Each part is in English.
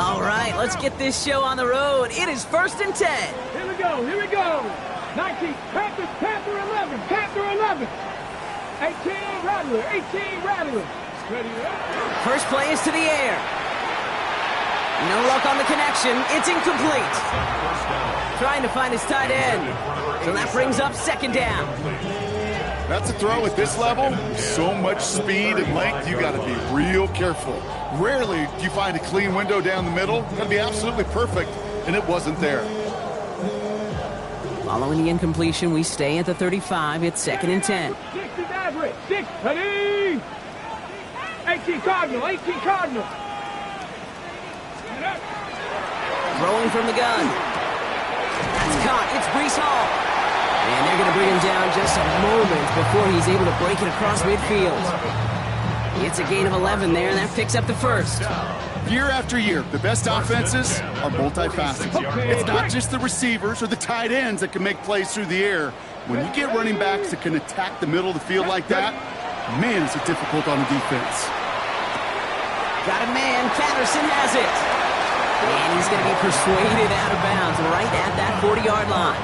All right, let's get this show on the road. It is 1st and 10. Here we go, here we go. 19, Panther 11, Panther 11. 18, Rattler, 18, Rattler. Ready up. First play is to the air. No luck on the connection. It's incomplete. Trying to find his tight end. So that brings up 2nd down. That's a throw at this level. So much speed and length, you got to be real careful. Rarely do you find a clean window down the middle. Got to be absolutely perfect, and it wasn't there. Following the incompletion, we stay at the 35. It's 2nd and 10. 60 Maverick, 6, ready. 18 Cardinal, 18 Cardinal. Throwing from the gun. That's caught. It's Breece Hall. And they're going to bring him down just a moment before he's able to break it across midfield. It's a gain of 11 there, and that picks up the first. Year after year, the best offenses are multifaceted. It's not just the receivers or the tight ends that can make plays through the air. When you get running backs that can attack the middle of the field like that, man, is it difficult on the defense. Got a man. Patterson has it. And he's going to be persuaded out of bounds right at that 40-yard line.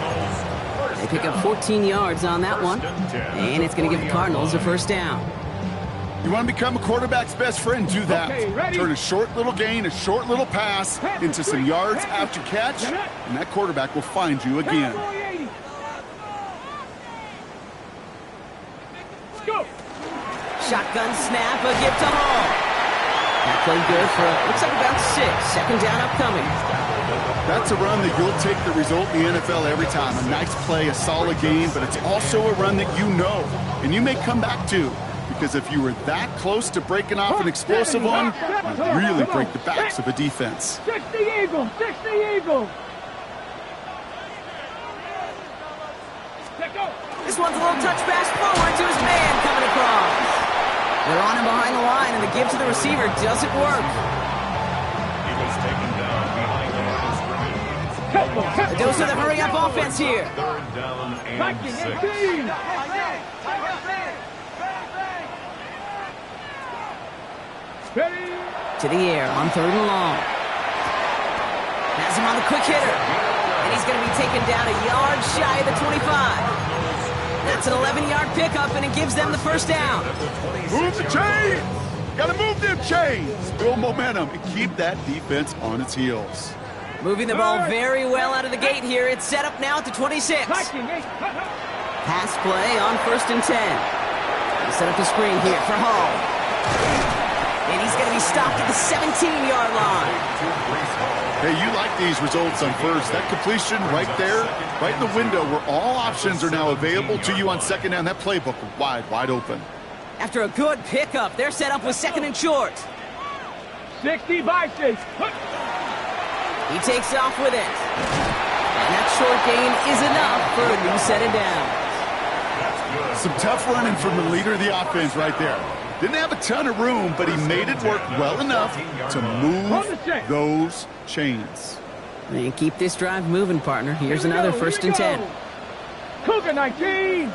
They pick up 14 yards on that one. And it's going to give the Cardinals a first down. You want to become a quarterback's best friend, do that. Turn a short little gain, a short little pass into some yards after catch, and that quarterback will find you again. Shotgun snap, a gift to Hall. That played good for, looks like about 6. 2nd down upcoming. That's a run that you'll take the result in the NFL every time. A nice play, a solid game, but it's also a run that you know, and you may come back to. Because if you were that close to breaking off an explosive one, you really break the backs of a defense. 60 Eagles, 60 Eagles. This one's a little touch pass forward to his man coming across. They're on him behind the line, and the give to the receiver doesn't work. A dose of the hurry-up offense here. 3rd down and 6. To the air on 3rd and long. Has him on the quick hitter. And he's going to be taken down a yard shy of the 25. That's an 11-yard pickup, and it gives them the first down. Move the chains! Got to move them chains! Build momentum and keep that defense on its heels. Moving the ball very well out of the gate here. It's set up now at the 26. Pass play on 1st and 10. They set up the screen here for Hall. And he's going to be stopped at the 17-yard line. Hey, you like these results on first. That completion right there, right in the window where all options are now available to you on 2nd down. That playbook wide open. After a good pickup, they're set up with 2nd and short. 60 by 6. He takes off with it. And that short gain is enough for a new set of downs. Some tough running from the leader of the offense right there. Didn't have a ton of room, but he made it work well enough to move those chains. And keep this drive moving, partner. Here's another 1st and 10. Cougar 19.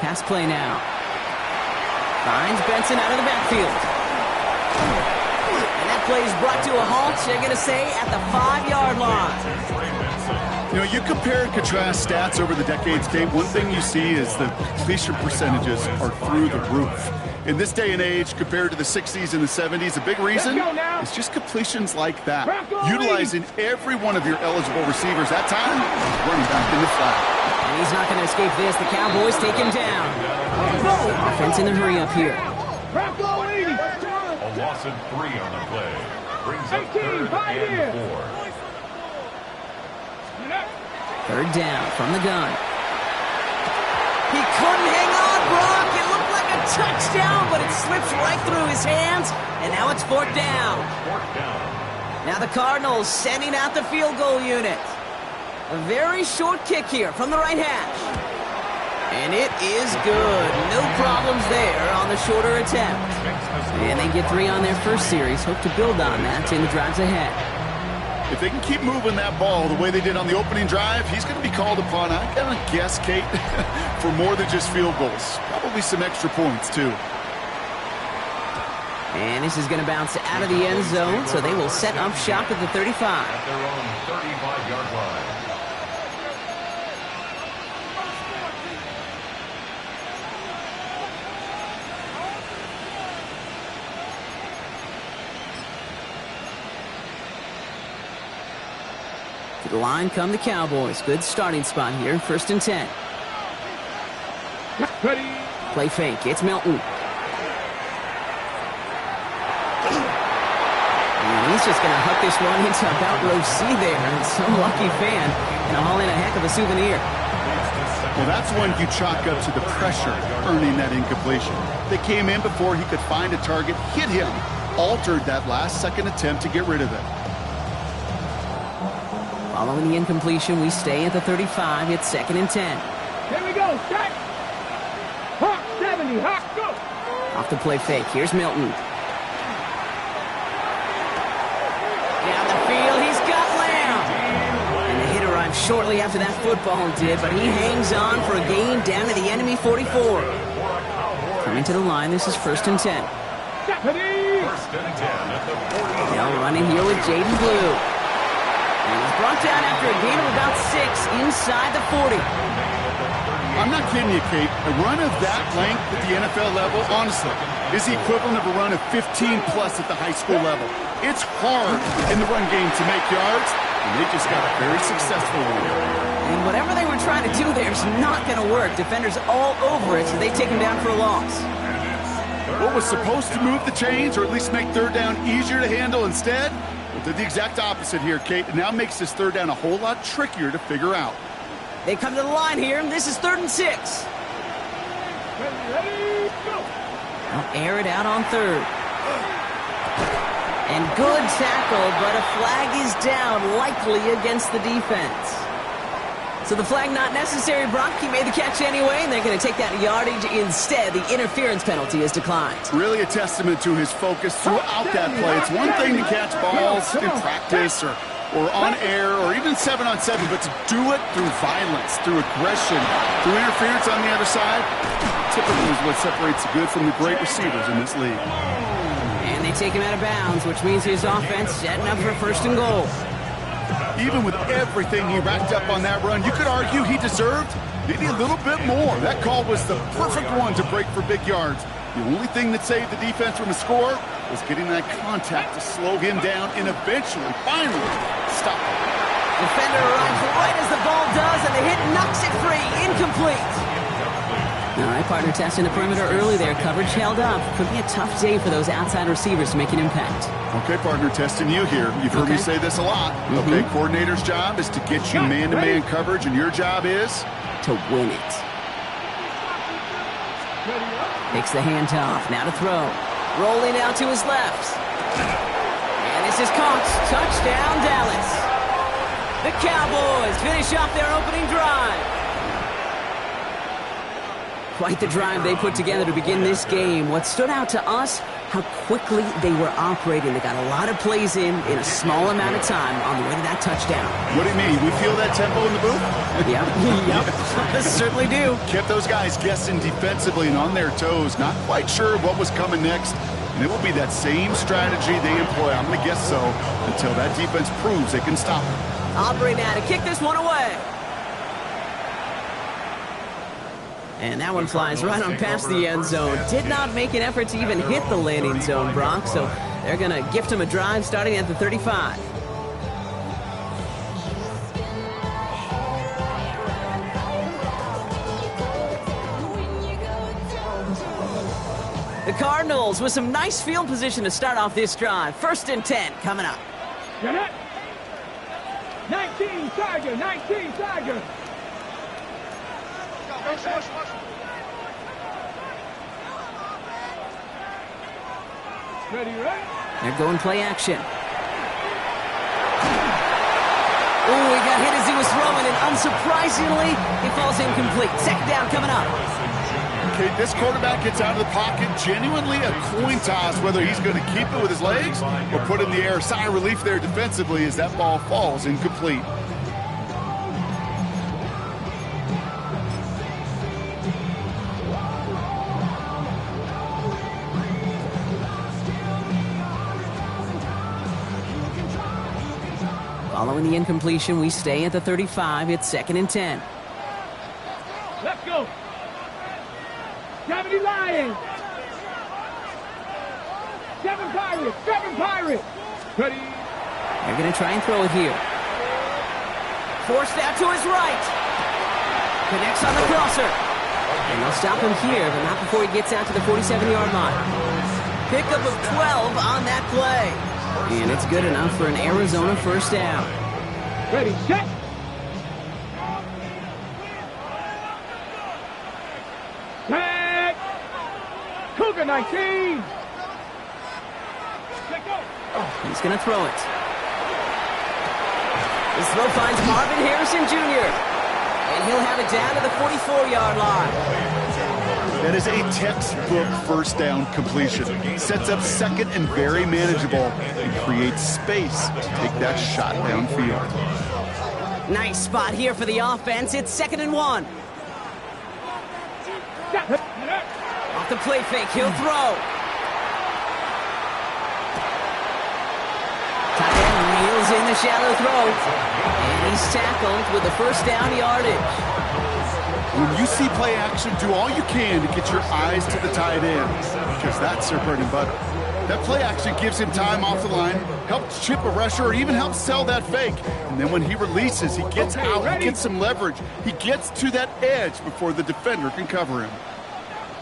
Pass play now. Finds Benson out of the backfield. And that play is brought to a halt, they're going to say, at the 5-yard line. You know, you compare and contrast stats over the decades, Kate. One thing you see is the completion percentages are through the roof. In this day and age, compared to the 60s and the 70s, a big reason is just completions like that. Utilizing every one of your eligible receivers that time, running back in the flat. And he's not going to escape this. The Cowboys take him down. Offense in the hurry up here. A loss of 3 on the play. Brings up 3rd and 4. 3rd down from the gun. He couldn't hang on, Brock. It looked like a touchdown, but it slips right through his hands, and now it's 4th down. Now the Cardinals sending out the field goal unit. A very short kick here from the right hash. And it is good. No problems there on the shorter attempt. And they get 3 on their first series. Hope to build on that in the drives ahead. If they can keep moving that ball the way they did on the opening drive, he's going to be called upon, I gotta guess, Kate, for more than just field goals. Probably probably some extra points, too. And this is going to bounce out of the end zone, so they will set up shop at the 35. At their own 35-yard line. To the line come the Cowboys. Good starting spot here. 1st and 10. Ready. Play fake. It's Milton. And he's just going to hook this one into about row C there. And some lucky fan going to haul in a heck of a souvenir. Well, that's when you chalk up to the pressure earning that incompletion. They came in before he could find a target, hit him, altered that last-second attempt to get rid of it. Following the incompletion, we stay at the 35. It's 2nd and 10. Here we go. Strike. Hawk 70. Hawk, go. Off the play fake. Here's Milton. Down the field. He's got Lamb. And the hit arrived shortly after that football did, but he hangs on for a gain down to the enemy 44. Coming to the line, this is 1st and 10. Deputy. 1st and 10 at the 40. Now running here with Jaden Blue. And he's brought down after a gain of about 6 inside the 40. I'm not kidding you, Kate. A run of that length at the NFL level, honestly, is the equivalent of a run of 15-plus at the high school level. It's hard in the run game to make yards, and they just got a very successful one. And whatever they were trying to do there is not going to work. Defenders all over it, so they take him down for a loss. What was supposed to move the chains, or at least make 3rd down easier to handle instead, well, did the exact opposite here, Kate. It now makes this 3rd down a whole lot trickier to figure out. They come to the line here, and this is 3rd and 6. Ready, go. Now air it out on 3rd. And good tackle, but a flag is down, likely against the defense. So the flag not necessary. Brock, he made the catch anyway, and they're going to take that yardage instead. The interference penalty is declined. Really a testament to his focus throughout that play. It's one thing to catch balls in practice or on air or even 7-on-7, but to do it through violence, through aggression, through interference on the other side, typically is what separates the good from the great receivers in this league. And they take him out of bounds, which means his offense setting up for 1st and goal. Even with everything he racked up on that run, you could argue he deserved maybe a little bit more. That call was the perfect one to break for big yards. The only thing that saved the defense from a score was getting that contact to slow him down and eventually, finally, stop him. Defender arrives right as the ball does, and the hit knocks it free. Incomplete. All right, partner testing the perimeter early there. Coverage held up. Could be a tough day for those outside receivers to make an impact. Okay, partner, testing you here. You've heard me say this a lot. Okay, coordinator's job is to get you man-to-man coverage, and your job is? To win it. Takes the handoff. Now to throw. Rolling out to his left. And this is caught. Touchdown, Dallas. The Cowboys finish off their opening drive. Quite the drive they put together to begin this game. What stood out to us, how quickly they were operating. They got a lot of plays in a small amount of time on the way to that touchdown. What do you mean? We feel that tempo in the booth? Yep. Certainly do. Kept those guys guessing defensively and on their toes, not quite sure what was coming next. And it will be that same strategy they employ, I'm going to guess so, until that defense proves they can stop it. Aubrey now to kick this one away. And that one flies right on past the end zone. Did not make an effort to even hit the landing zone, Brock. So they're going to gift him a drive starting at the 35. The Cardinals with some nice field position to start off this drive. 1st and 10 coming up. 19 Tiger, 19 Tiger. Ready, right? They're going play action. Oh, he got hit as he was throwing, and unsurprisingly, he falls incomplete. 2nd down coming up. Okay, this quarterback gets out of the pocket, genuinely a coin toss, whether he's going to keep it with his legs or put it in the air. Sigh of relief there defensively as that ball falls incomplete. Following the incompletion, we stay at the 35. It's 2nd and 10. Let's go. 70 Lions. 7 Pirates. 7 Pirates. Ready. They're going to try and throw it here. Forced out to his right. Connects on the crosser. And they'll stop him here, but not before he gets out to the 47-yard line. Pickup of 12 on that play. And it's good enough for an Arizona first down. Ready, set. Tag. Cougar 19. Let go. He's going to throw it. His throw finds Marvin Harrison Jr. And he'll have it down to the 44-yard line. That is a textbook first down completion. Sets up second and very manageable and creates space to take that shot downfield. Nice spot here for the offense. It's 2nd and 1. Off the play fake, he'll throw. Tight end reels in the shallow throw. And he's tackled with the first down yardage. When you see play action, do all you can to get your eyes to the tight end, because that's their bread and butter. That play action gives him time off the line, helps chip a rusher, or even helps sell that fake. And then when he releases, he gets out, he gets some leverage. He gets to that edge before the defender can cover him.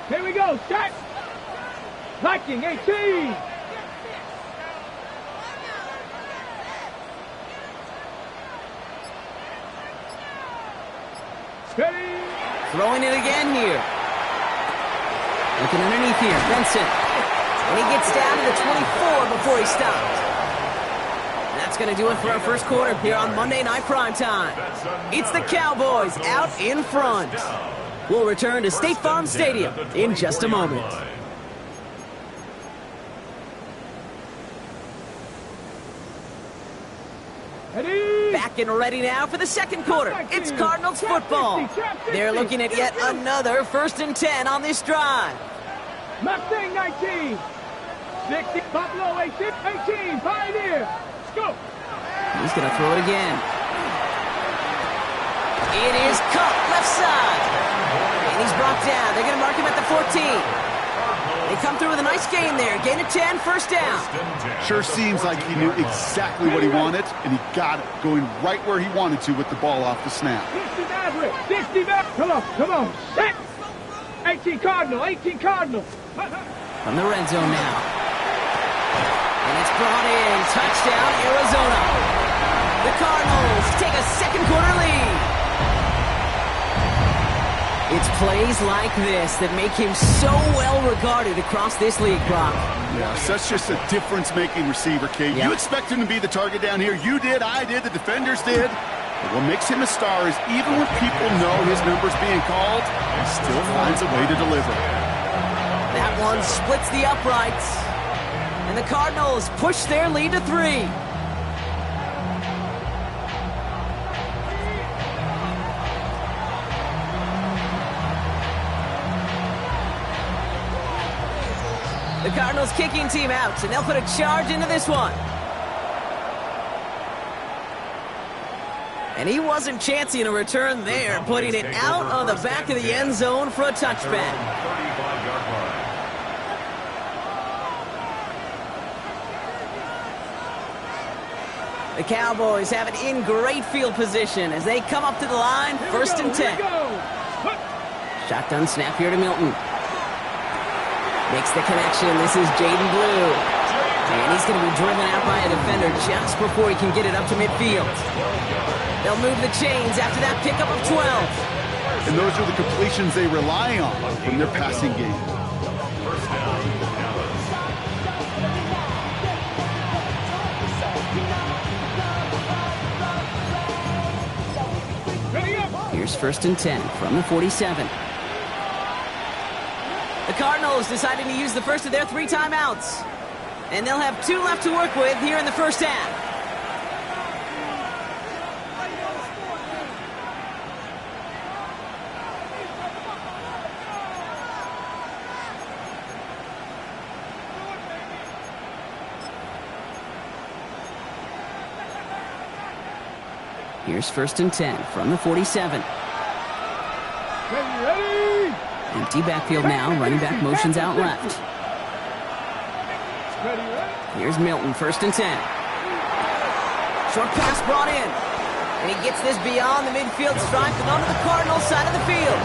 Here we go, set. Viking 18. Ready. Throwing it again here. Looking underneath here, Benson. And he gets down to the 24 before he stops. That's going to do it for our first quarter here on Monday Night Primetime. It's the Cowboys out in front. We'll return to State Farm Stadium in just a moment. Back and ready now for the second quarter. It's Cardinals football. They're looking at yet another 1st and 10 on this drive. Mustang 19. 60, Buffalo 18, Pioneer. Let's go. He's going to throw it again. It is cut left side. And he's brought down. They're going to mark him at the 14. They come through with a nice gain there. Gain of 10, first down. Sure seems like he knew exactly what he wanted, and he got it, going right where he wanted to with the ball off the snap. 60 Maverick, 60 Maverick. Come on, set. 18 Cardinal, 18 Cardinal. From the red zone now. And it's brought in. Touchdown, Arizona. The Cardinals take a second quarter lead. It's plays like this that make him so well regarded across this league, Brock. Yeah, such just a difference-making receiver, Kate. Yep. You expect him to be the target down here. You did, I did, the defenders did. But what makes him a star is even when people know his number's being called, he still finds a way to deliver. That one splits the uprights. And the Cardinals push their lead to 3. The Cardinals kicking team out, and they'll put a charge into this one. And he wasn't chancing a return there, putting it out on the back of the end zone for a touchback. The Cowboys have it in great field position as they come up to the line, 1st and 10. Shotgun snap here to Milton. Makes the connection. This is Jaden Blue. And he's going to be driven out by a defender just before he can get it up to midfield. They'll move the chains after that pickup of 12. And those are the completions they rely on from their passing game. Here's 1st and 10 from the 47. The Cardinals deciding to use the first of their 3 timeouts. And they'll have 2 left to work with here in the first half. Here's 1st and 10 from the 47. Ready. Empty backfield now. Running back motions out left. Here's Milton, 1st and 10. Short pass brought in. And he gets this beyond the midfield stripe and onto the Cardinals side of the field.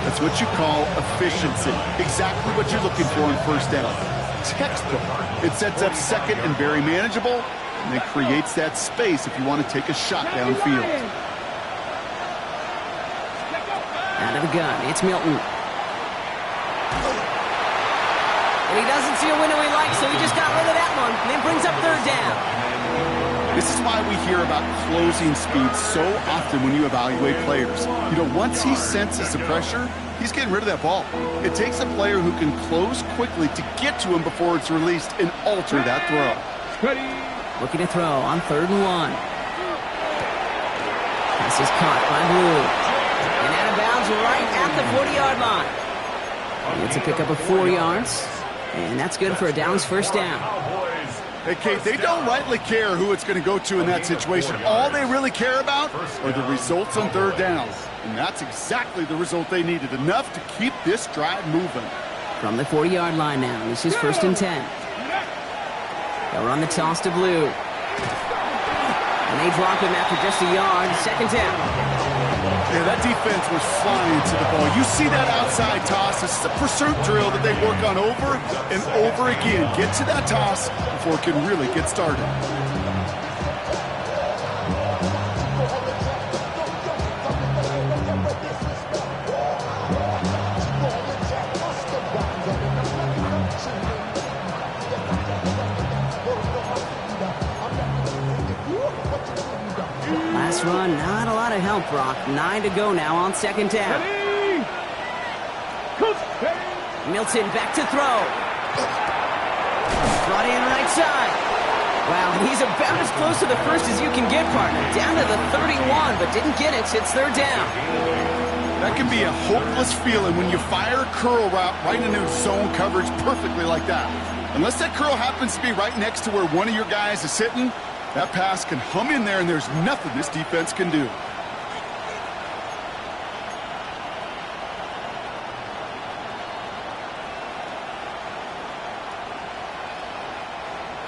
That's what you call efficiency. Exactly what you're looking for in 1st down. Textbook. It sets up 2nd and very manageable, and it creates that space if you want to take a shot downfield. Out of the gun, it's Milton. And he doesn't see a window he likes, so he just got rid of that one. And then brings up 3rd down. This is why we hear about closing speed so often when you evaluate players. You know, once he senses the pressure, he's getting rid of that ball. It takes a player who can close quickly to get to him before it's released and alter that throw. Looking to throw on 3rd and 1. Pass is caught by Blue. And out of bounds right at the 40-yard line. It's a pickup of 4 yards. And that's good for a Dallas 1st down. Hey, Kate, they don't rightly care who it's going to go to in that situation. All they really care about are the results on 3rd down. And that's exactly the result they needed. Enough to keep this drive moving. From the 40-yard line now, this is 1st and 10. They'll run the toss to Blue. And they drop him after just a yard. 2nd down. Yeah, that defense was flying to the ball. You see that outside toss. This is a pursuit drill that they work on over and over again. Get to that toss before it can really get started. Last run, not a lot of help, Brock. 9 to go now on 2nd down. Milton back to throw. Brought in right side. Wow, he's about as close to the 1st as you can get, partner. Down to the 31, but didn't get it. It's 3rd down. That can be a hopeless feeling when you fire a curl route right into zone coverage perfectly like that. Unless that curl happens to be right next to where one of your guys is sitting, that pass can hum in there, and there's nothing this defense can do.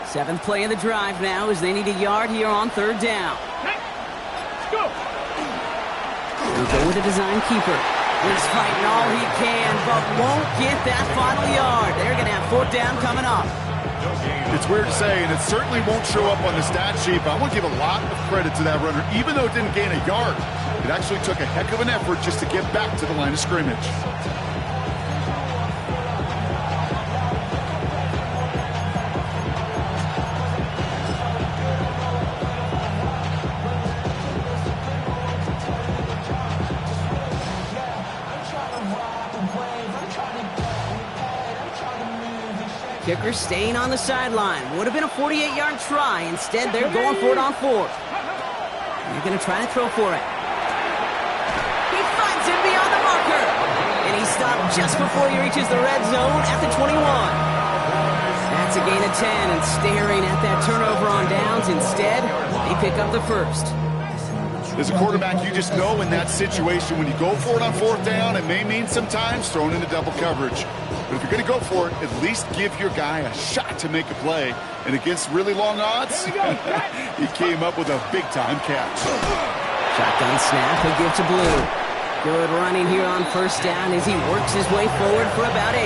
Seventh play of the drive now as they need a yard here on 3rd down. Let's go. They'll go with a design keeper. He's fighting all he can, but won't get that final yard. They're going to have 4th down coming up. It's weird to say, and it certainly won't show up on the stat sheet, but I want to give a lot of credit to that runner. Even though it didn't gain a yard, it actually took a heck of an effort just to get back to the line of scrimmage. Kicker staying on the sideline. Would have been a 48-yard try. Instead, they're going for it on 4th. They're going to try to throw for it. He finds him beyond the marker. And he stopped just before he reaches the red zone at the 21. That's a gain of 10, and staring at that turnover on downs. Instead, they pick up the 1st. As a quarterback, you just know in that situation when you go for it on 4th down, it may mean sometimes thrown into double coverage. But if you're going to go for it, at least give your guy a shot to make a play. And against really long odds, he came up with a big-time catch. Shotgun snap, he'll give to Blue. Good running here on 1st down as he works his way forward for about 8.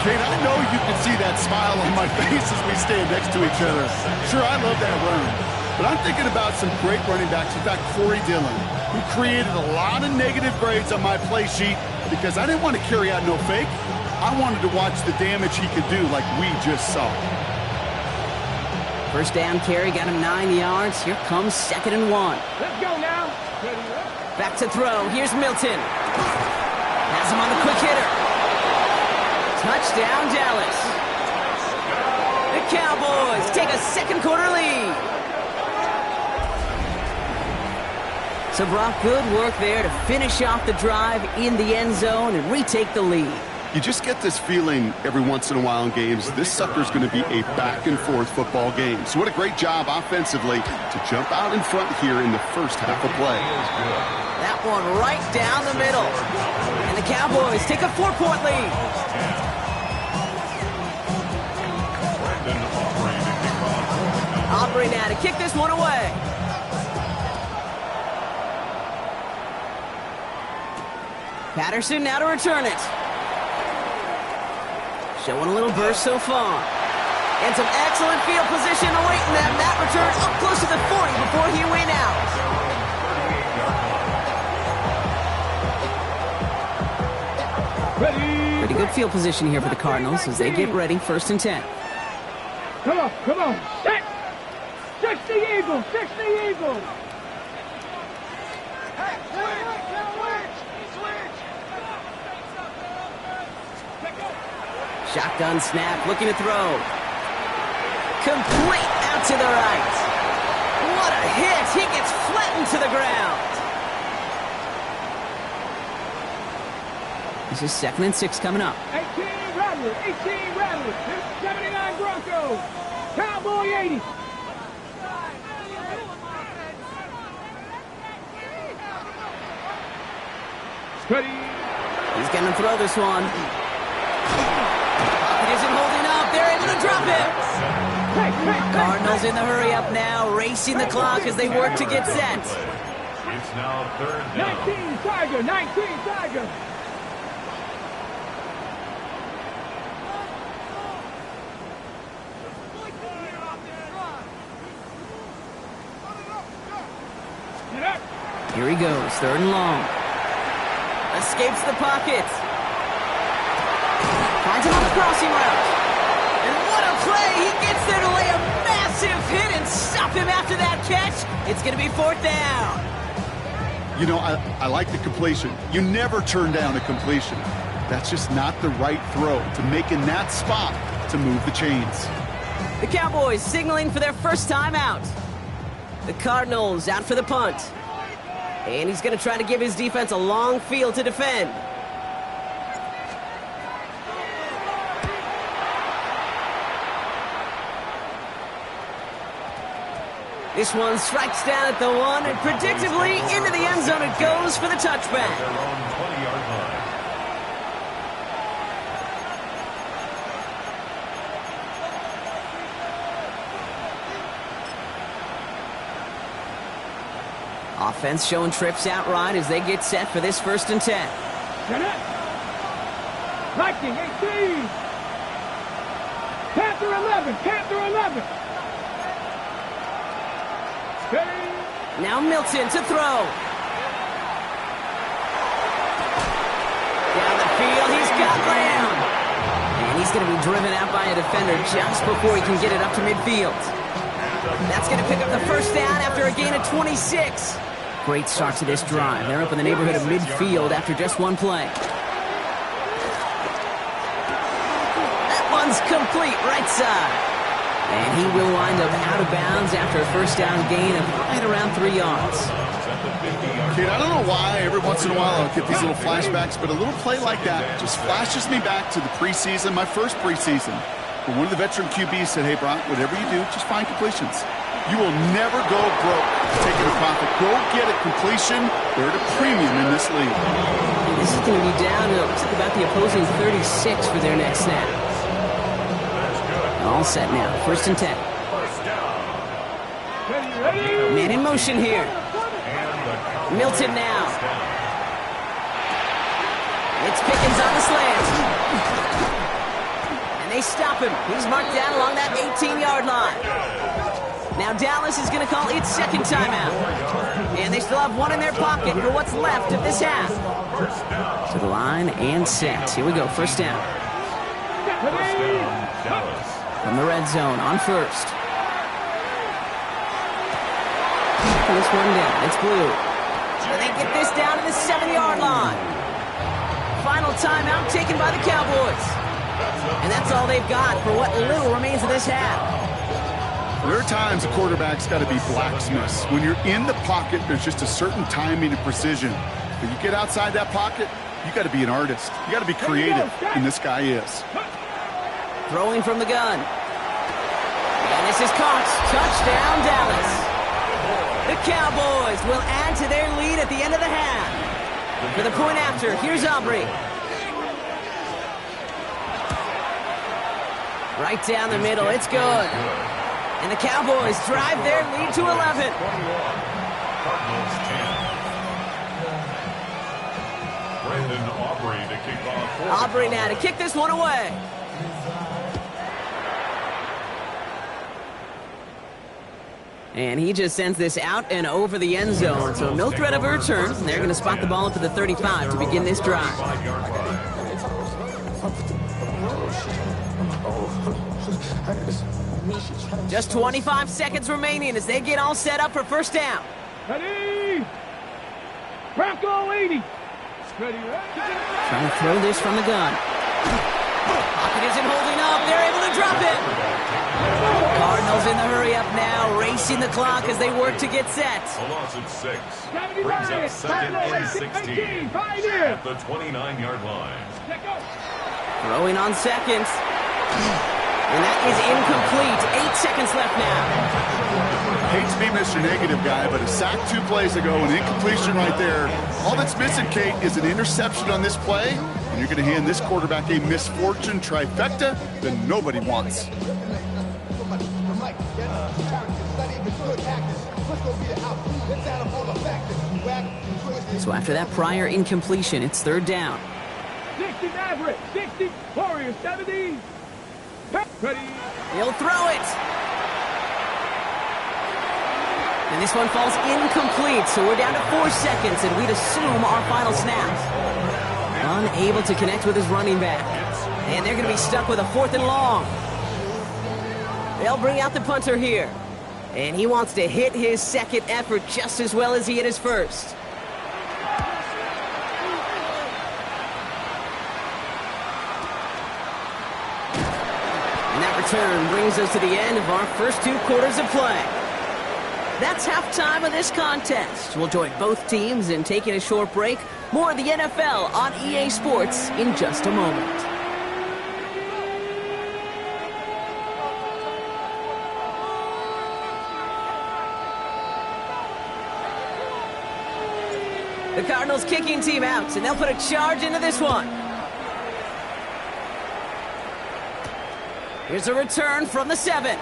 Kate, I know you can see that smile on my face as we stand next to each other. Sure, I love that run. But I'm thinking about some great running backs. In fact, Corey Dillon, who created a lot of negative grades on my play sheet because I didn't want to carry out no fake. I wanted to watch the damage he could do like we just saw. 1st down carry got him 9 yards. Here comes 2nd and 1. Let's go now. Back to throw. Here's Milton. Has him on the quick hitter. Touchdown, Dallas. The Cowboys take a 2nd quarter lead. So, Brock, good work there to finish off the drive in the end zone and retake the lead. You just get this feeling every once in a while in games, this sucker's going to be a back-and-forth football game. So what a great job offensively to jump out in front here in the first half of play. That one right down the middle. And the Cowboys take a 4-point lead. Aubrey now to kick this one away. Patterson now to return it. Showing a little burst so far. And some excellent field position awaiting them. That return up close to the 40 before he went out. Ready. Pretty good field position here for the Cardinals as they get ready, 1st and 10. Come on, come on. Set. 60 Eagles, 60 Eagles. Shotgun snap, looking to throw. Complete out to the right. What a hit. He gets flattened to the ground. This is 2nd and 6 coming up. 18 Rattler, 18 Rattler. 79 Broncos. Cowboy 80. Ready. He's going to throw this one. It isn't holding up. They're able to drop it. Cardinals in the hurry up now, racing the clock as they work to get set. It's now 3rd down. 19 Tiger, 19 Tiger. Here he goes, 3rd and long. Escapes the pocket. Finds him on the crossing route. And what a play! He gets there to lay a massive hit and stop him after that catch. It's going to be 4th down. You know, I like the completion. You never turn down a completion. That's just not the right throw to make in that spot to move the chains. The Cowboys signaling for their first time out. The Cardinals out for the punt. And he's going to try to give his defense a long field to defend. This one strikes down at the 1, and predictably into the end zone it goes for the touchback. Their own 20-yard line. Offense showing trips out right as they get set for this 1st and 10. Viking 18. Panther 11. Panther 11. Steady. Now Milton to throw. Down the field, he's got Lamb. And he's going to be driven out by a defender just before he can get it up to midfield. That's going to pick up the 1st down after a gain of 26. Great start to this drive. They're up in the neighborhood of midfield after just one play. That one's complete right side. And he will wind up out of bounds after a 1st down gain of right around 3 yards. Kid, I don't know why every once in a while I'll get these little flashbacks, but a little play like that just flashes me back to the preseason, my first preseason. But one of the veteran QBs said, hey, Brock, whatever you do, just find completions. You will never go broke taking a profit. Go get a completion. They're at a premium in this league. This is going to be down to about the opposing 36 for their next snap. All set now. 1st and 10. Man in motion here. Milton now. It's Pickens on the slant. And they stop him. He's marked down along that 18-yard line. Now Dallas is going to call its 2nd timeout. And they still have one in their pocket for what's left of this half. To the line and set. Here we go, 1st down. From the red zone on 1st. This one down. It's blue. And they get this down to the 7-yard line. Final timeout taken by the Cowboys. And that's all they've got for what little remains of this half. There are times a quarterback's got to be blacksmiths. When you're in the pocket, there's just a certain timing and precision. But you get outside that pocket, You got to be an artist. You got to be creative, and this guy is. Throwing from the gun. And this is caught. Touchdown, Dallas. The Cowboys will add to their lead at the end of the half. For the point after, here's Aubrey. Right down the middle, it's good. And the Cowboys drive their lead to 11. Cardinals 10. Brandon Aubrey to kick off. Aubrey now to kick this one away. And he just sends this out and over the end zone. So no threat of a return. And they're going to spot the ball up at the 35 to begin this drive. Just 25 seconds remaining as they get all set up for first down. Ready? Bronco 80. Ready. Trying to throw this from the gun. Pocket isn't holding up. They're able to drop it. Cardinals in the hurry up now, racing the clock as they work to get set. A loss of 6. Brings up second and 16 at the 29-yard line. Throwing on seconds. And that is incomplete. 8 seconds left now. Hate to be Mr. Negative guy, but a sack 2 plays ago, an incompletion right there. All that's missing, Kate, is an interception on this play, and you're going to hand this quarterback a misfortune trifecta that nobody wants. So after that prior incompletion, it's third down. 60 Maverick, 60 Warriors, 70. Ready. He'll throw it. And this one falls incomplete, so we're down to 4 seconds, and we'd assume our final snap. Unable to connect with his running back. And they're going to be stuck with a 4th and long. They'll bring out the punter here. And he wants to hit his second effort just as well as he hit his first. And that return brings us to the end of our first 2 quarters of play. That's halftime of this contest. We'll join both teams in taking a short break. More of the NFL on EA Sports in just a moment. The Cardinals kicking team out, and they'll put a charge into this one. Here's a return from the 7.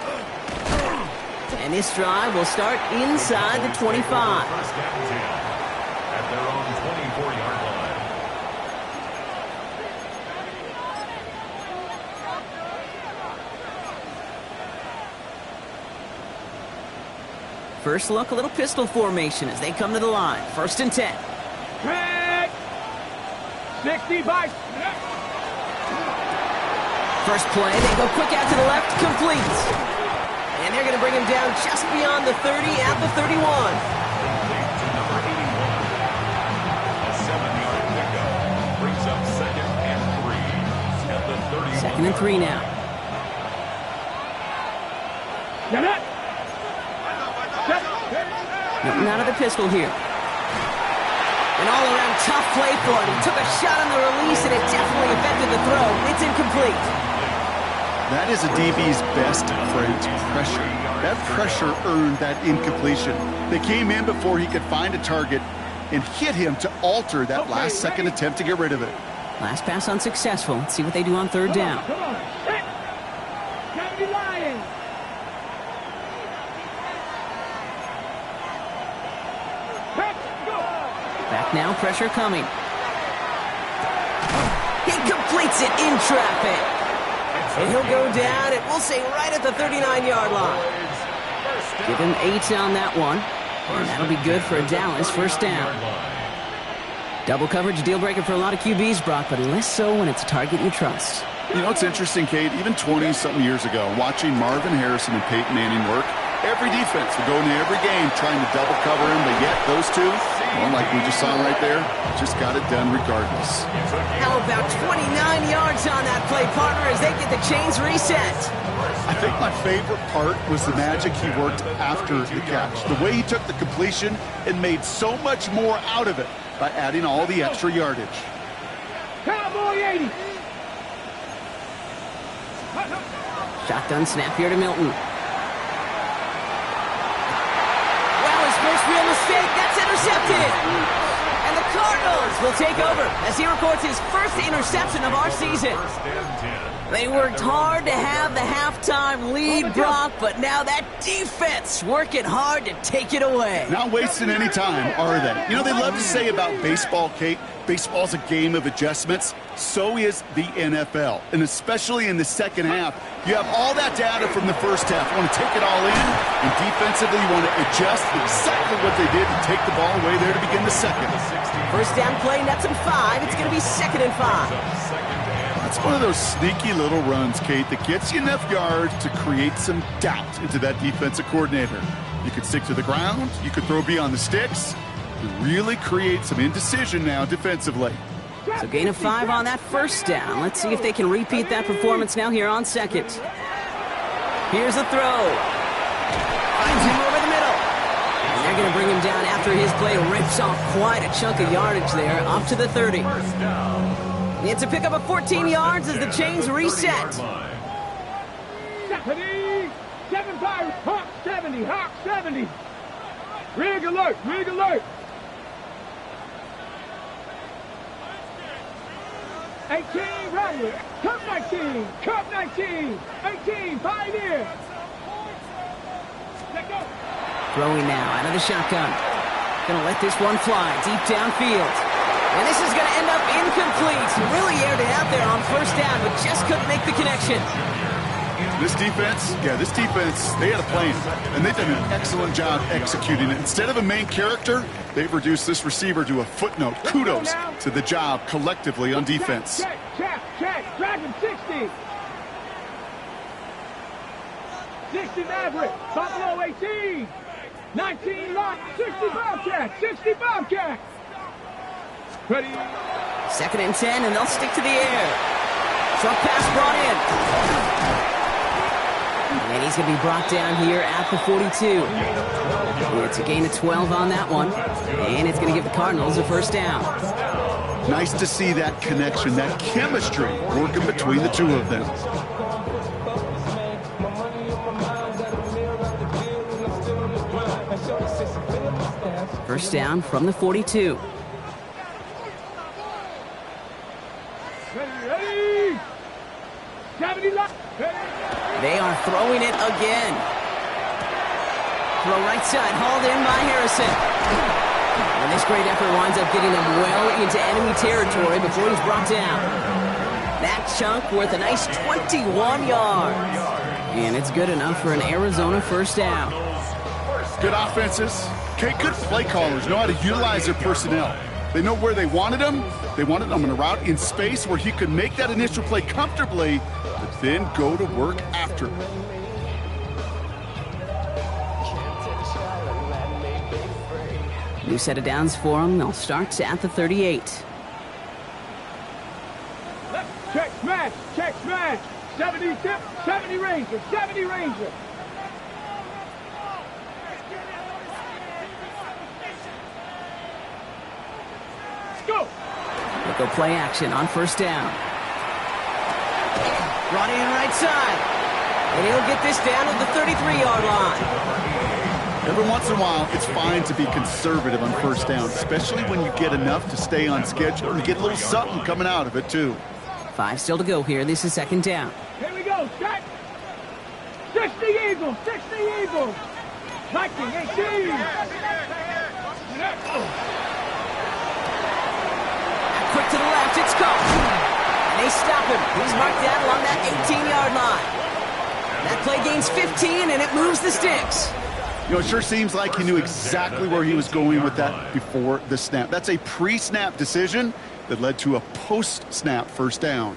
And this drive will start inside the 25. First down 10 at their own 24-yard line. First look, a little pistol formation as they come to the line. 1st and 10. Track. 60 by. First play, they go quick out to the left, complete. And they're going to bring him down just beyond the 30 at the 31. To number 81. A 7-yard pickup brings up 2nd and 3 at the 31. 2nd and 3 now. Get it. Getting out of the pistol here. An all-around tough play for him. He took a shot on the release, and it definitely affected the throw. It's incomplete. That is a DB's best friend, pressure. That pressure earned that incompletion. They came in before he could find a target and hit him to alter that last-second attempt to get rid of it. Last pass unsuccessful. Let's see what they do on 3rd down. Come on. Kennedy Lions. Back now, pressure coming. He completes it in traffic. And he'll go down, and we'll say right at the 39-yard line. Give him 8 on that one. And that'll be good for a Dallas first down. Double coverage deal breaker for a lot of QBs, Brock, but less so when it's a target you trust. You know, it's interesting, Kate, even 20-something years ago, watching Marvin Harrison and Peyton Manning work, every defense would go into every game trying to double cover him, but yet those two, well, like we just saw right there, just got it done regardless. How about 29 yards on that play, partner, as they get the chains reset? I think my favorite part was the magic he worked after the catch. The way he took the completion and made so much more out of it by adding all the extra yardage. Cowboy 80. Shotgun snap here to Milton. Well, his first real mistake, that's intercepted. And the Cardinals will take over as he records his first interception of our season. First and 10. They worked hard to have the halftime lead, Brock, but now that defense working hard to take it away. Not wasting any time, are they? You know, they love to say about baseball, Kate, baseball's a game of adjustments. So is the NFL. And especially in the second half, you have all that data from the first half. You want to take it all in, and defensively you want to adjust exactly what they did to take the ball away there to begin the second. First down play, nets him 5. It's going to be 2nd and 5. That's one of those sneaky little runs, Kate, that gets you enough yards to create some doubt into that defensive coordinator. You could stick to the ground. You could throw beyond the sticks. You really create some indecision now defensively. So gain of 5 on that first down. Let's see if they can repeat that performance now here on second. Here's a throw. Finds him over the middle. And they're going to bring him down after his play rips off quite a chunk of yardage there, up to the 30. It's a pickup of 14 yards as the chains reset. 70, 75, Hawk 70, Hawk 70. Rig alert, rig alert. 18, Rattler. Cup 19, Cup 19. 18, Pioneer. Let go. Throwing now out of the shotgun. Going to let this one fly deep downfield. And this is going to end up incomplete. Really aired it out there on first down, but just couldn't make the connection. This defense, they had a plan, and they've done an excellent job executing it. Instead of a main character, they've reduced this receiver to a footnote. Kudos to the job collectively on defense. Check, Dragon 60. 60 Maverick, Buffalo 18. 19 Lock, 60 Bobcat, 60 Bobcat. Ready. 2nd and 10, and they'll stick to the air. Short pass brought in. And he's going to be brought down here at the 42. It's a gain of 12 on that one. And it's going to give the Cardinals a first down. Nice to see that connection, that chemistry working between the two of them. First down from the 42. Ready. 70 Lock. They are throwing it again. Throw right side, hauled in by Harrison. And this great effort winds up getting them well into enemy territory before he's brought down. That chunk worth a nice 21 yards. And it's good enough for an Arizona first down. Good offenses. Okay, good play callers know how to utilize their personnel. They know where they wanted him. They wanted him on a route in space where he could make that initial play comfortably, but then go to work after. New set of downs for them. They'll start at the 38. Check smash. 70 tip, 70 Ranger, 70 Ranger. Go. They'll go play action on first down. Brought in right side. And he'll get this down to the 33-yard line. Every once in a while, it's fine to be conservative on first down, especially when you get enough to stay on schedule and get a little something coming out of it, too. 5 still to go here. This is second down. Here we go, set. 60 Eagles, 60 Eagles. Viking, 18. Quick to the left, it's caught. And they stop him. He's marked down along that 18-yard line. That play gains 15, and it moves the sticks. You know, it sure seems like he knew exactly where he was going with that before the snap. That's a pre-snap decision that led to a post-snap first down.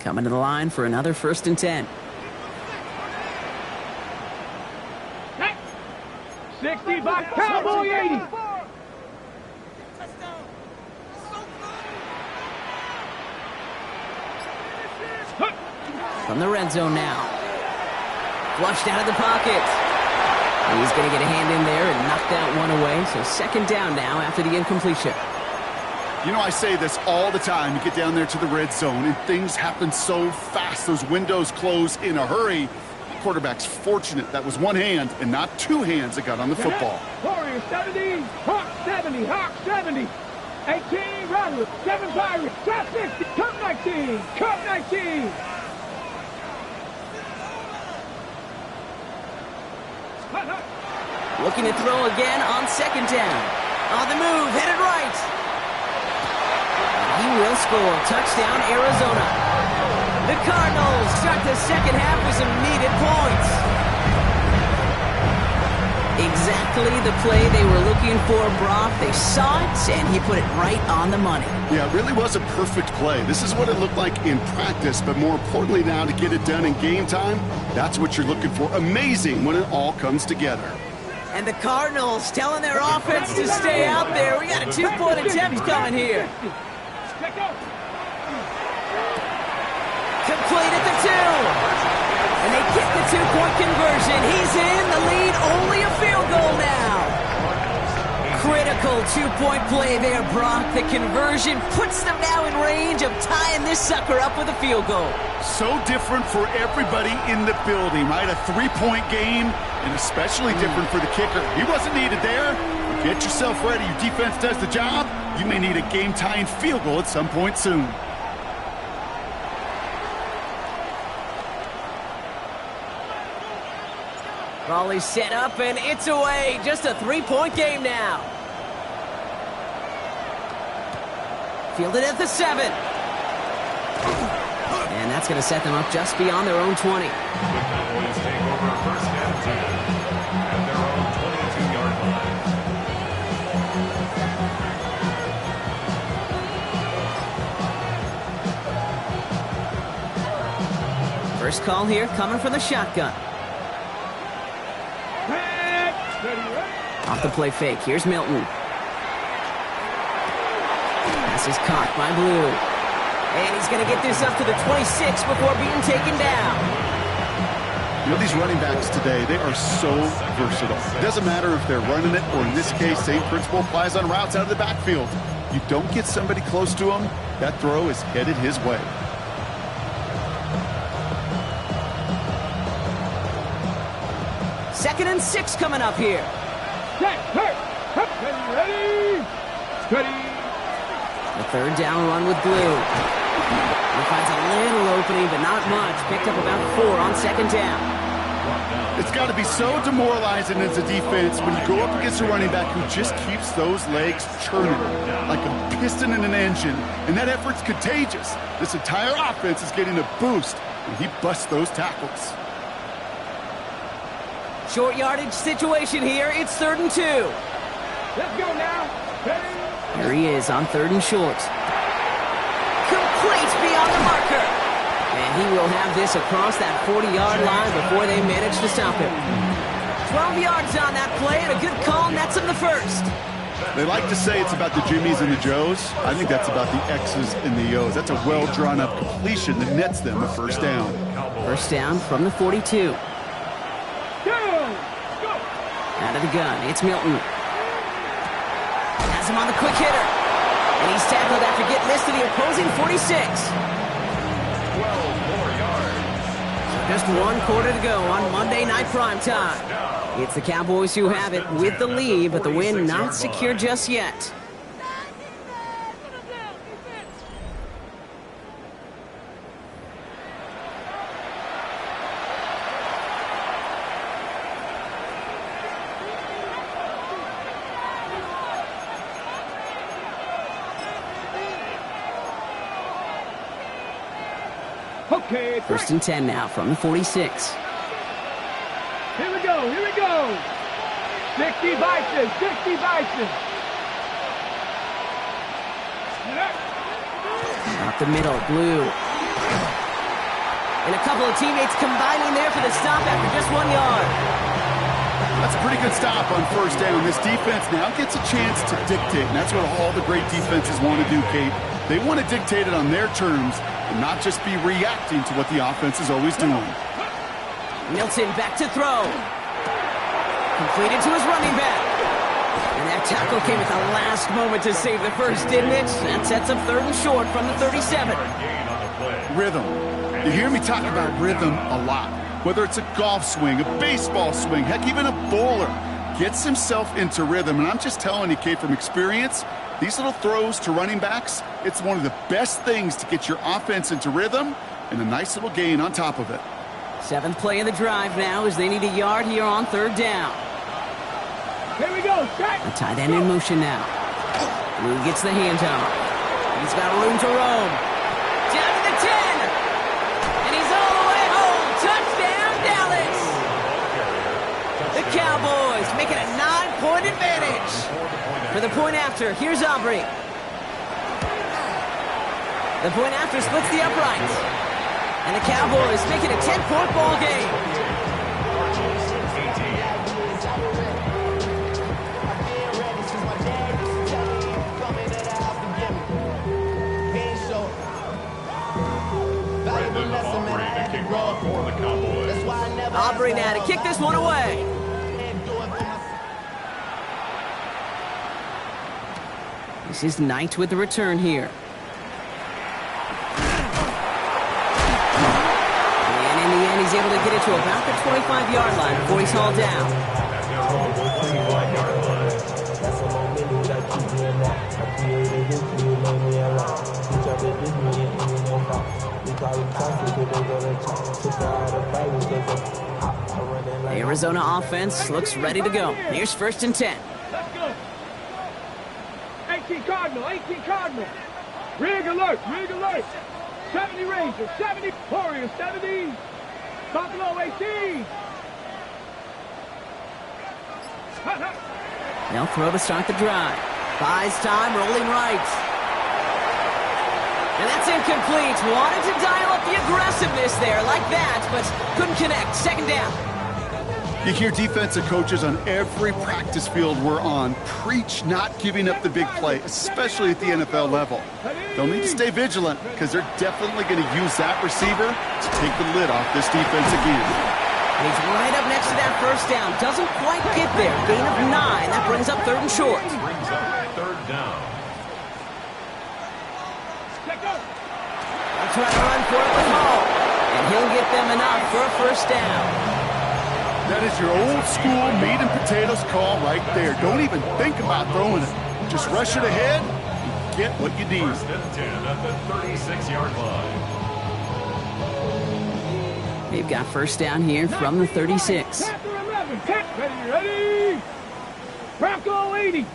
Coming to the line for another 1st and 10. 60 by Cowboy 80. From the red zone now. Flushed out of the pocket. He's going to get a hand in there and knock that one away. So second down now after the incompletion. You know, I say this all the time. You get down there to the red zone, and things happen so fast. Those windows close in a hurry. The quarterback's fortunate that was one hand and not two hands that got on the football. Warriors 70, Hawks 70, Hawks 70. 18, Rattlers, 7 Pirates, top 60, Cup 19, Cup 19. Looking to throw again on second down. On the move, headed right. He will score. Touchdown, Arizona. The Cardinals start the second half with some needed points. Exactly the play they were looking for, Brock. They saw it, and he put it right on the money. Yeah, it really was a perfect play. This is what it looked like in practice, but more importantly now to get it done in game time, that's what you're looking for. Amazing when it all comes together. And the Cardinals telling their offense to stay out there. We got a 2-point attempt coming here. Complete at the 2. And they get the 2-point conversion. He's in the lead, only a field goal now. Critical 2-point play there, Brock. The conversion puts them now in range of tying this sucker up with a field goal. So different for everybody in the building, right? A 3-point game, and especially different for the kicker. He wasn't needed there. Get yourself ready. Your defense does the job. You may need a game-tying field goal at some point soon. Raleigh's set up, and it's away. Just a 3-point game now. Fielded at the 7. And that's going to set them up just beyond their own 20. The Cowboys take over first and 10 at their own 22-yard line. First call here coming from the shotgun. Off the play fake. Here's Milton. Pass is caught by Blue. And he's going to get this up to the 26 before being taken down. You know, these running backs today, they are so versatile. It doesn't matter if they're running it, or in this case, same principle applies on routes out of the backfield. You don't get somebody close to him, that throw is headed his way. Second and 6 coming up here. Ready? Ready? The third down run with Blue. He finds a little opening, but not much. Picked up about 4 on second down. It's got to be so demoralizing as a defense when you go up against a running back who just keeps those legs churning like a piston in an engine, and that effort's contagious. This entire offense is getting a boost when he busts those tackles. Short yardage situation here. It's 3rd and 2. Let's go now. Ready? Here he is on 3rd and short. Complete beyond the marker. And he will have this across that 40-yard line before they manage to stop him. 12 yards on that play, and a good call nets him the first. They like to say it's about the Jimmies and the Joes. I think that's about the X's and the O's. That's a well-drawn-up completion that nets them a first down. First down from the 42. Out of the gun, it's Milton. Has him on the quick hitter. And he's tackled after getting this to the opposing 46. 12 more yards. Just 1 quarter to go on Monday Night Primetime. It's the Cowboys who have it with the lead, but the win not secure just yet. Okay, 1st and 10 now from the 46. Here we go, here we go. 60 Bison, 60 Bison. Up the middle, Blue. And a couple of teammates combining there for the stop after just 1 yard. That's a pretty good stop on first down. This defense now gets a chance to dictate, and that's what all the great defenses want to do, Kate. They want to dictate it on their terms and not just be reacting to what the offense is always doing. Milton back to throw. Completed to his running back. And that tackle came at the last moment to save the first, didn't it? That sets up 3rd and short from the 37. Rhythm. You hear me talk about rhythm a lot. Whether it's a golf swing, a baseball swing, heck, even a bowler gets himself into rhythm. And I'm just telling you, Kate, from experience, these little throws to running backs, it's one of the best things to get your offense into rhythm and a nice little gain on top of it. 7th play of the drive now as they need a yard here on 3rd down. Here we go. Check. A tight end in motion now. Blue gets the handoff. He's got room to roam. Down to the 10. And he's all the way home. Touchdown, Dallas. The Cowboys make it a 9-point advantage. For the point after, here's Aubrey. The point after splits the uprights. And the Cowboys make it a 10-point ball game. For the Cowboys. Aubrey now to kick this one away. This is Knight with the return here. And in the end, he's able to get it to about the 25-yard line before he's hauled down. The Arizona offense looks ready to go. Here's 1st and 10. Let's go. 18 Cardinal, 18 Cardinal. Rig alert, rig alert. 70 Rangers, 70 Warriors, 70. Buffalo 18. They'll throw to start the drive. Buys time, rolling right. And that's incomplete. Wanted to dial up the aggressiveness there like that, but couldn't connect. 2nd down. You hear defensive coaches on every practice field we're on preach not giving up the big play, especially at the NFL level. They'll need to stay vigilant because they're definitely going to use that receiver to take the lid off this defense again. And he's right up next to that 1st down. Doesn't quite get there. Gain of 9. That brings up 3rd and short. Brings up 3rd down. They'll try to run for it with Hall. And he'll get them enough for a 1st down. That is your old school meat and potatoes call right there. Don't even think about throwing it. Just rush it ahead and get what you need. 1st and 10 at the 36-yard line. They've got 1st down here from the 36. Panther 11. Ready, ready. Bronco 80.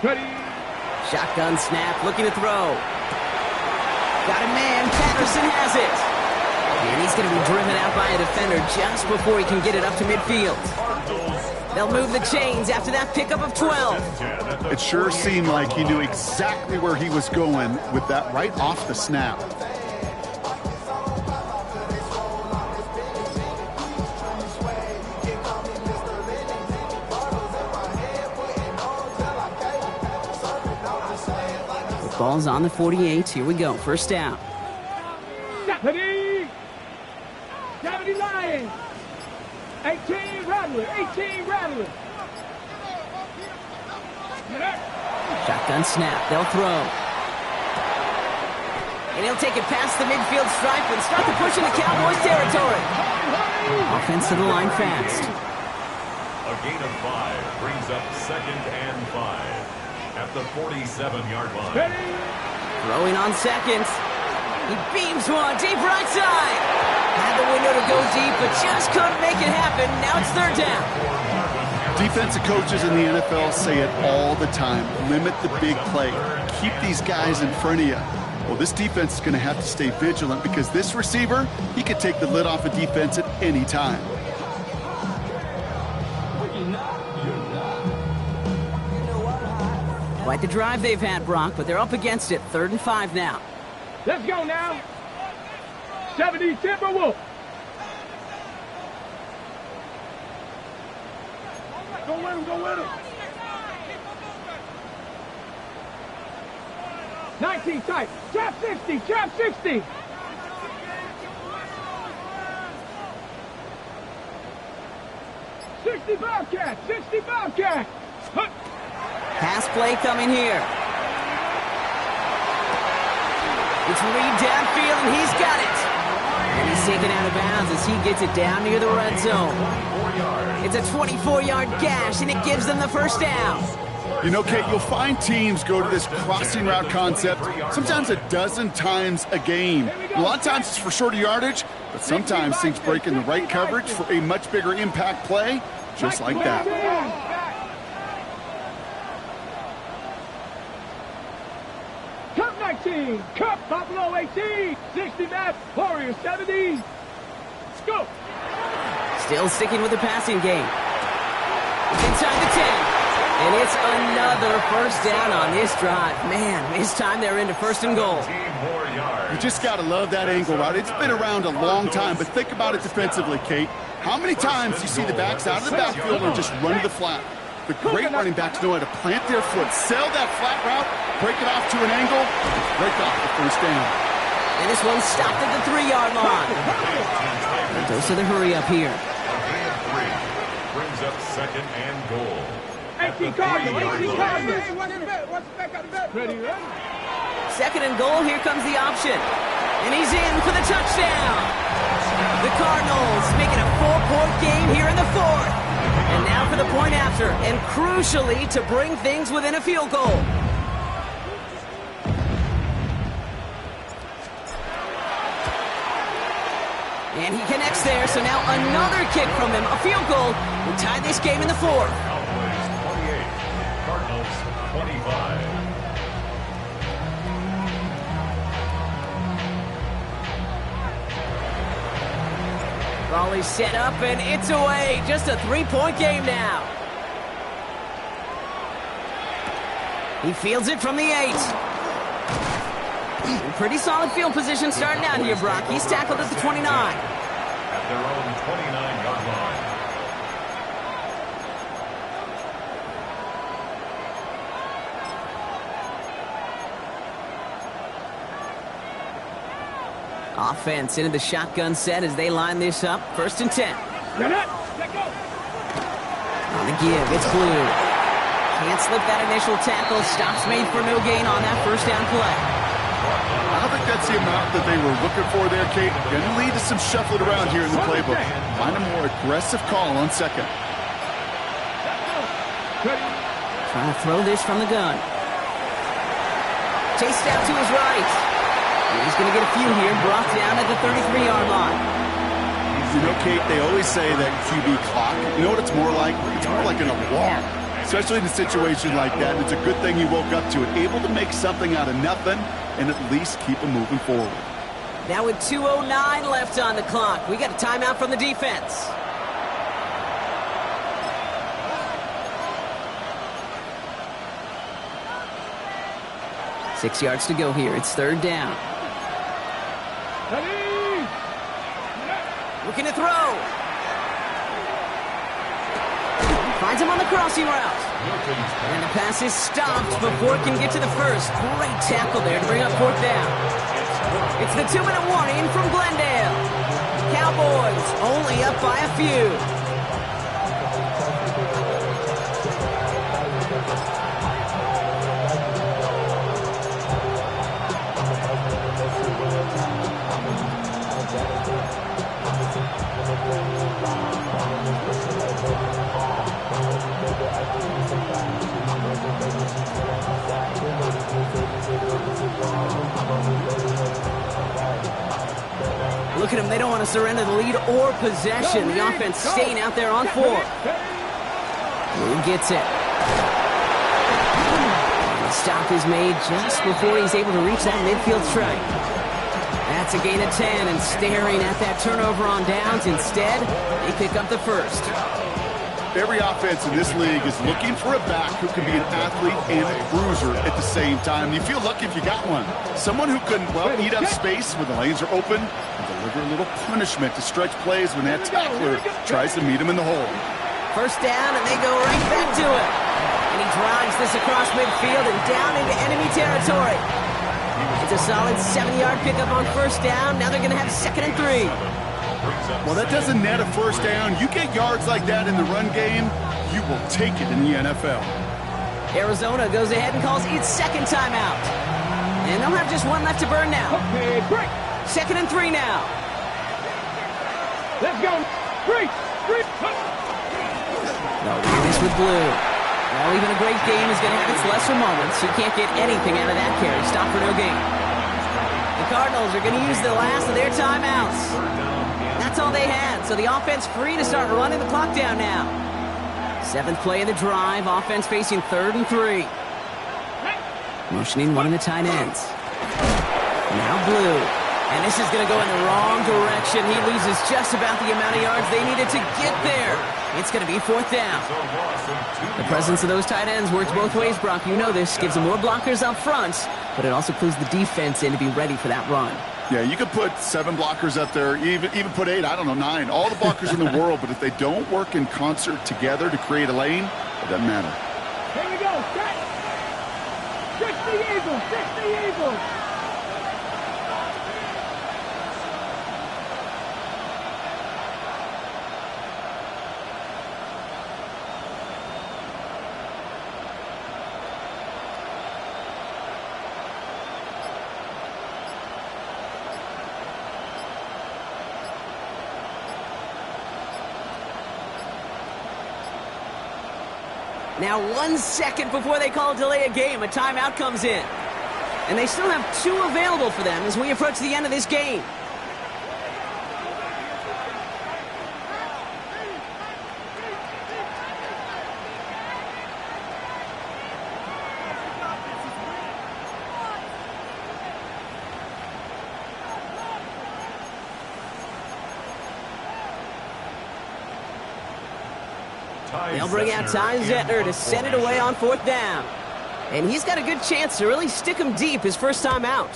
Ready. Shotgun snap, looking to throw. Got a man, Patterson has it. And he's going to be driven out by a defender just before he can get it up to midfield. They'll move the chains after that pickup of 12. It sure seemed like he knew exactly where he was going with that right off the snap. Ball's on the 48. Here we go. 1st down. Deputy. Deputy Lions. 18 Rattler. 18 Rattler. Shotgun snap. They'll throw. And he'll take it past the midfield stripe and start to push into Cowboys territory. Offense to the line fast. A gain of 5 brings up 2nd and 5. At the 47-yard line. Throwing on 2nd. He beams one deep right side. Had the window to go deep, but just couldn't make it happen. Now it's 3rd down. Defensive coaches in the NFL say it all the time. Limit the big play. Keep these guys in front of you. Well, this defense is going to have to stay vigilant because this receiver, he could take the lid off a defense at any time. Quite the drive they've had, Brock, but they're up against it. 3rd and 5 now. Let's go now. 70 Timberwolf. Go with him, go with him. 19 tight. Trap 60. Trap 60. Bobcat. 60 Bobcat. Pass play coming here. It's Reed downfield, and he's got it. And he's taken out of bounds as he gets it down near the red zone. It's a 24-yard gash, and it gives them the first down. You know, Kate, you'll find teams go to this crossing route concept sometimes a dozen times a game. A lot of times it's for shorter yardage, but sometimes things break in the right coverage for a much bigger impact play, just like that. Cup 19, Cup Buffalo 18, 60 Matt, Warrior 70. Scoop. Still sticking with the passing game. It's inside the 10. And it's another first down on this drive. Man, this time they're into first and goal. You just got to love that angle route. It's been around a long time, but think about it defensively, Kate. How many times you see the backs out of the backfield or just run to the flat? The great running backs know how to plant their foot, sell that flat route, break it off to an angle, break off the first down. And this one stopped at the 3-yard line. Dose of the hurry up here. Brings up second and goal. 18 Cardinals. 18 Cardinals. Ready, ready. Second and goal, here comes the option. And he's in for the touchdown. The Cardinals making a 4-point game here in the fourth. And now for the point after, and crucially to bring things within a field goal. And he connects there, so now another kick from him, a field goal. We tie this game in the fourth. Cowboys 28, Cardinals 25. Raleigh set up, and it's away. Just a 3-point game now. He fields it from the 8. Pretty solid field position starting out here, Brock. He's tackled at the 29. At their own 29-yard line. Offense into the shotgun set as they line this up. First and 10. Let go. On the give, it's Blue. Can't slip that initial tackle. Stops made for no gain on that first down play. I don't think that's the amount that they were looking for there, Kate. Going to lead to some shuffling around here in the playbook. Find a more aggressive call on second. Trying to throw this from the gun. Chased out to his right. He's going to get a few here, brought down at the 33-yard line. You know, Kate, they always say that QB clock, you know what it's more like? It's more like an alarm, especially in a situation like that. It's a good thing he woke up to it, able to make something out of nothing and at least keep him moving forward. Now with 2:09 left on the clock, we got a timeout from the defense. Six yards to go here. It's third down. Ready. Looking to throw. Finds him on the crossing route. And the pass is stopped before it can get to the first. Great tackle there to bring up fourth down. It's the 2-minute warning from Glendale. Cowboys only up by a few. Look at them. They don't want to surrender the lead or possession. The offense staying out there on 4. Who gets it? The stop is made just before he's able to reach that midfield strike. That's a gain of 10, and staring at that turnover on downs. Instead, they pick up the first. Every offense in this league is looking for a back who can be an athlete and a bruiser at the same time. You feel lucky if you got one. Someone who can, well, eat up space when the lanes are open and deliver a little punishment to stretch plays when that tackler tries to meet him in the hole. First down, and they go right back to it. And he drives this across midfield and down into enemy territory. Just a solid 7-yard pickup on first down. Now they're going to have 2nd and 3. Well, that doesn't net a first down. You get yards like that in the run game, you will take it in the NFL. Arizona goes ahead and calls its 2nd timeout. And they'll have just one left to burn now. Okay, break. 2nd and 3 now. Let's go. 3. No, this with blue. Well, even a great game is going to have its lesser moments. You can't get anything out of that carry. Stop for no gain. The Cardinals are going to use the last of their timeouts. That's all they had, so the offense free to start running the clock down now. 7th play of the drive. Offense facing 3rd and 3. Motioning one of the tight ends. Now blue. And this is going to go in the wrong direction. He loses just about the amount of yards they needed to get there. It's going to be 4th down. The presence of those tight ends works both ways, Brock. You know this. Gives them more blockers up front, but it also clues the defense in to be ready for that run. Yeah, you could put 7 blockers up there, even put 8, I don't know, 9. All the blockers in the world, but if they don't work in concert together to create a lane, it doesn't matter. Here we go. Set. 60 Eagles. 60 Eagles. Now 1 second before they call delay a game, a timeout comes in. And they still have 2 available for them as we approach the end of this game. They'll bring out Ty Zettner to send it away on 4th down. And he's got a good chance to really stick him deep his first time out.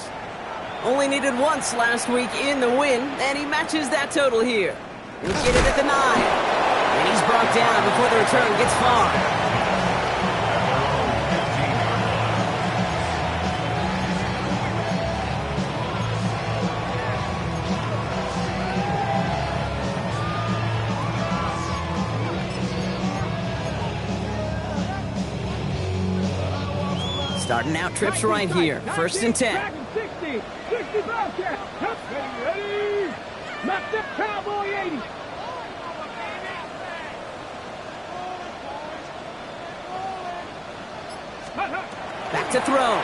Only needed once last week in the win, and he matches that total here. He'll get it at the 9. And he's brought down before the return gets far. Starting out trips right here. 1st and 10. 60. 60 Bobcat. Ready. Knock that Cowboy 80. Back to throw.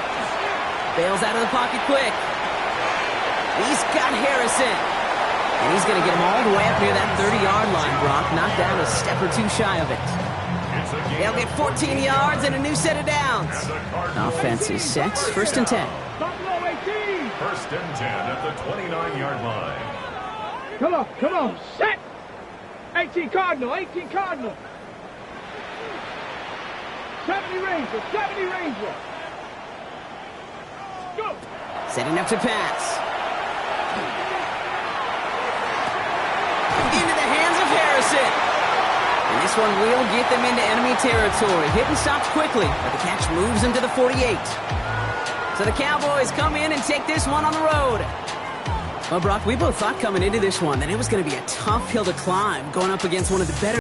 Bails out of the pocket quick. He's got Harrison. And he's going to get him all the way up near that 30-yard line, Brock. Knocked down a step or 2 shy of it. They'll get 14 yards and a new set of downs. Offense is set. 1st and 10. 1st and 10 at the 29-yard line. Come on. Set. 18 Cardinal. 70 Ranger. Go. Setting up to pass. Into the hands of Harrison. And this one will get them into enemy territory. Hit and stops quickly, but the catch moves into the 48. So the Cowboys come in and take this one on the road. Well, Brock, we both thought coming into this one that it was going to be a tough hill to climb, going up against one of the better